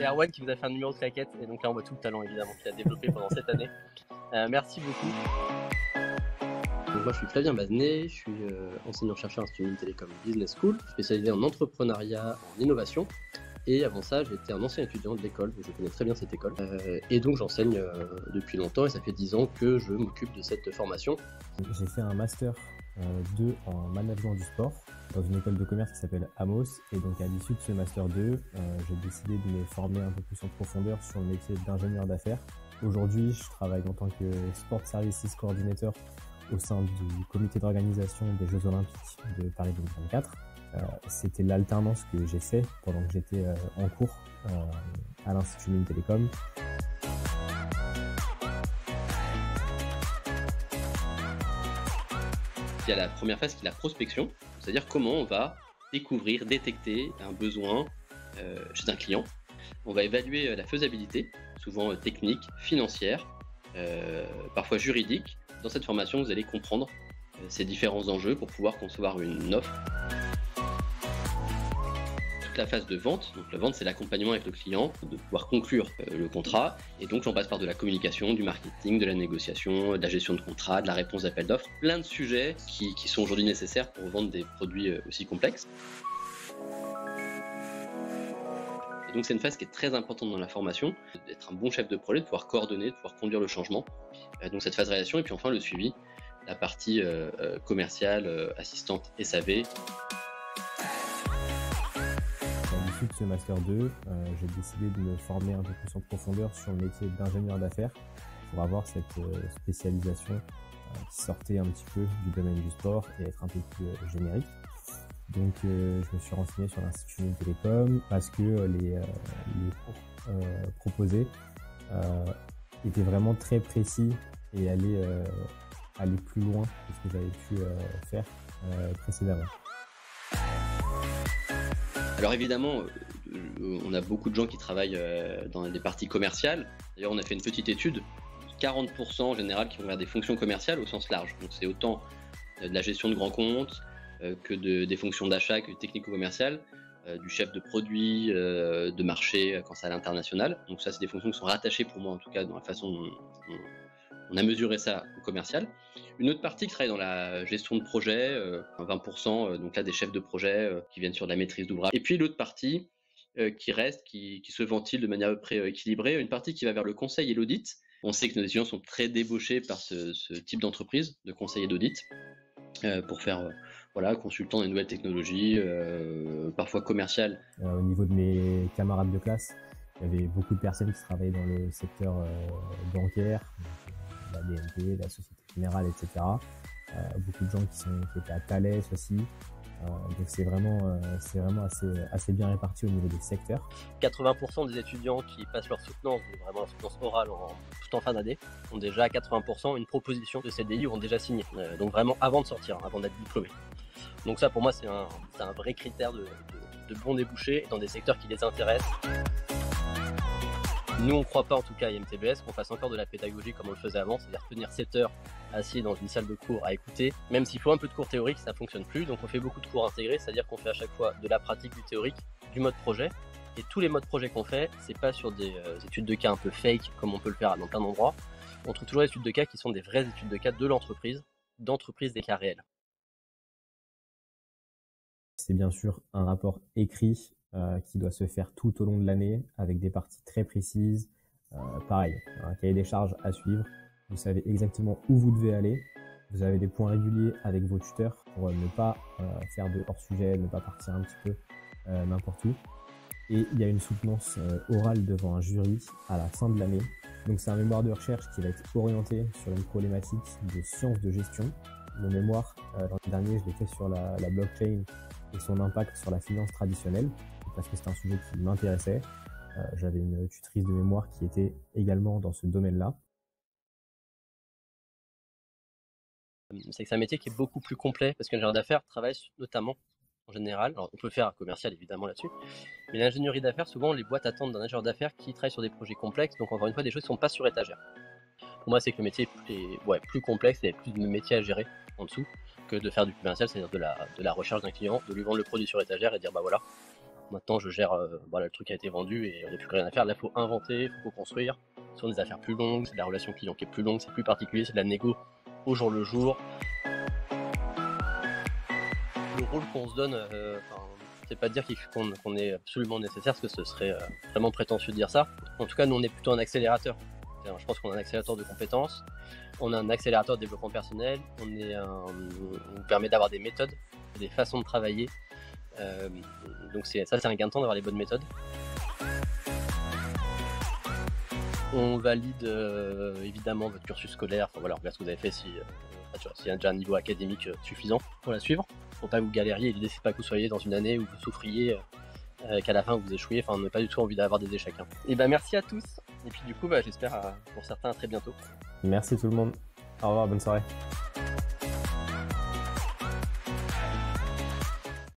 et Erwan qui vous a fait un numéro de claquette. Et donc là, on voit tout le talent évidemment qu'il a développé pendant cette année. Merci beaucoup. Donc moi, je suis Flavien Bazenet, je suis enseignant-chercheur à l'Institut Télécom Business School, spécialisé en entrepreneuriat, en innovation. Et avant ça, j'étais un ancien étudiant de l'école, je connais très bien cette école. Et donc j'enseigne depuis longtemps et ça fait 10 ans que je m'occupe de cette formation. J'ai fait un master 2 en management du sport dans une école de commerce qui s'appelle Amos. Et donc à l'issue de ce master 2, j'ai décidé de me former un peu plus en profondeur sur le métier d'ingénieur d'affaires. Aujourd'hui, je travaille en tant que Sport Services Coordinator au sein du comité d'organisation des Jeux Olympiques de Paris 2024. C'était l'alternance que j'ai fait pendant que j'étais en cours à l'Institut Mines Télécom. Il y a la première phase qui est la prospection, c'est-à-dire comment on va découvrir, détecter un besoin chez un client. On va évaluer la faisabilité, souvent technique, financière, parfois juridique. Dans cette formation, vous allez comprendre ces différents enjeux pour pouvoir concevoir une offre. Toute la phase de vente, donc la vente c'est l'accompagnement avec le client, de pouvoir conclure le contrat, et donc j'en passe par de la communication, du marketing, de la négociation, de la gestion de contrat, de la réponse d'appel d'offres, plein de sujets qui sont aujourd'hui nécessaires pour vendre des produits aussi complexes. Et donc c'est une phase qui est très importante dans la formation, d'être un bon chef de projet, de pouvoir coordonner, de pouvoir conduire le changement. Donc cette phase de réalisation, et puis enfin le suivi, la partie commerciale, assistante SAV. À l'issue de ce master 2, j'ai décidé de me former un peu plus en profondeur sur le métier d'ingénieur d'affaires pour avoir cette spécialisation qui sortait un petit peu du domaine du sport et être un peu plus générique. Donc je me suis renseigné sur l'Institut Mines Télécom parce que les cours proposés étaient vraiment très précis et aller plus loin que ce que j'avais pu faire précédemment. Alors évidemment, on a beaucoup de gens qui travaillent dans des parties commerciales. D'ailleurs, on a fait une petite étude, 40% en général qui vont vers des fonctions commerciales au sens large. Donc c'est autant de la gestion de grands comptes que des fonctions d'achat, que technico-commerciales, du chef de produit, de marché quand c'est à l'international. Donc ça, c'est des fonctions qui sont rattachées pour moi en tout cas dans la façon dont on a mesuré ça au commercial. Une autre partie qui travaille dans la gestion de projet, 20%, donc là des chefs de projet qui viennent sur de la maîtrise d'ouvrage. Et puis l'autre partie qui reste, qui se ventile de manière à peu près équilibrée, une partie qui va vers le conseil et l'audit. On sait que nos étudiants sont très débauchés par ce type d'entreprise, de conseil et d'audit, pour faire consultant des nouvelles technologies, parfois commerciales. Au niveau de mes camarades de classe, il y avait beaucoup de personnes qui travaillaient dans le secteur bancaire, la BNP, la Société Générale, etc. Beaucoup de gens qui étaient à Thales aussi. Donc c'est vraiment assez bien réparti au niveau des secteurs. 80% des étudiants qui passent leur soutenance, vraiment la soutenance orale tout en fin d'année, ont déjà à 80% une proposition de CDI ou ont déjà signé. Donc vraiment avant de sortir, avant d'être diplômé. Donc ça pour moi c'est un vrai critère de bons débouchés dans des secteurs qui les intéressent. Nous, on ne croit pas, en tout cas à IMTBS, qu'on fasse encore de la pédagogie comme on le faisait avant, c'est-à-dire tenir 7 heures assis dans une salle de cours à écouter. Même s'il faut un peu de cours théorique, ça ne fonctionne plus. Donc on fait beaucoup de cours intégrés, c'est-à-dire qu'on fait à chaque fois de la pratique, du théorique, du mode projet. Et tous les modes projet qu'on fait, c'est pas sur des études de cas un peu fake, comme on peut le faire dans plein d'endroits. On trouve toujours des études de cas qui sont des vraies études de cas de l'entreprise, d'entreprise des cas réels. C'est bien sûr un rapport écrit qui doit se faire tout au long de l'année avec des parties très précises. Pareil, un cahier des charges à suivre. Vous savez exactement où vous devez aller. Vous avez des points réguliers avec vos tuteurs pour ne pas faire de hors-sujet, ne pas partir un petit peu n'importe où. Et il y a une soutenance orale devant un jury à la fin de l'année. Donc c'est un mémoire de recherche qui va être orienté sur une problématique de sciences de gestion. Mon mémoire, l'an dernier, je l'ai fait sur la blockchain et son impact sur la finance traditionnelle, parce que c'est un sujet qui m'intéressait. J'avais une tutrice de mémoire qui était également dans ce domaine-là. C'est que c'est un métier qui est beaucoup plus complet, parce qu'un ingénieur d'affaires travaille notamment, en général, alors on peut faire un commercial évidemment là-dessus, mais l'ingénierie d'affaires, souvent les boîtes attendent d'un ingénieur d'affaires qui travaille sur des projets complexes, donc encore une fois des choses qui ne sont pas sur étagère. Pour moi, c'est que le métier est plus complexe et plus de métiers à gérer en dessous que de faire du commercial, c'est-à-dire de la recherche d'un client, de lui vendre le produit sur étagère et dire bah voilà, Maintenant, je gère, voilà, le truc a été vendu et on n'a plus rien à faire. Là, il faut inventer, il faut construire. Ce sont des affaires plus longues, c'est de la relation client qui est plus longue, c'est plus particulier, c'est de la négo au jour le jour. Le rôle qu'on se donne, c'est pas de dire qu'on est absolument nécessaire, parce que ce serait vraiment prétentieux de dire ça. En tout cas, nous, on est plutôt un accélérateur. Je pense qu'on a un accélérateur de compétences, on a un accélérateur de développement personnel, on nous permet d'avoir des méthodes, des façons de travailler. Donc c'est un gain de temps d'avoir les bonnes méthodes. On valide évidemment votre cursus scolaire, enfin, voilà, on regarde ce que vous avez fait s'il y a déjà un niveau académique suffisant pour la suivre. Pour pas que vous galériez, l'idée c'est pas que vous soyez dans une année où vous souffriez, qu'à la fin vous échouiez, enfin on n'a pas du tout envie d'avoir des échecs. Et merci à tous, et puis du coup j'espère pour certains à très bientôt. Merci tout le monde, au revoir, bonne soirée.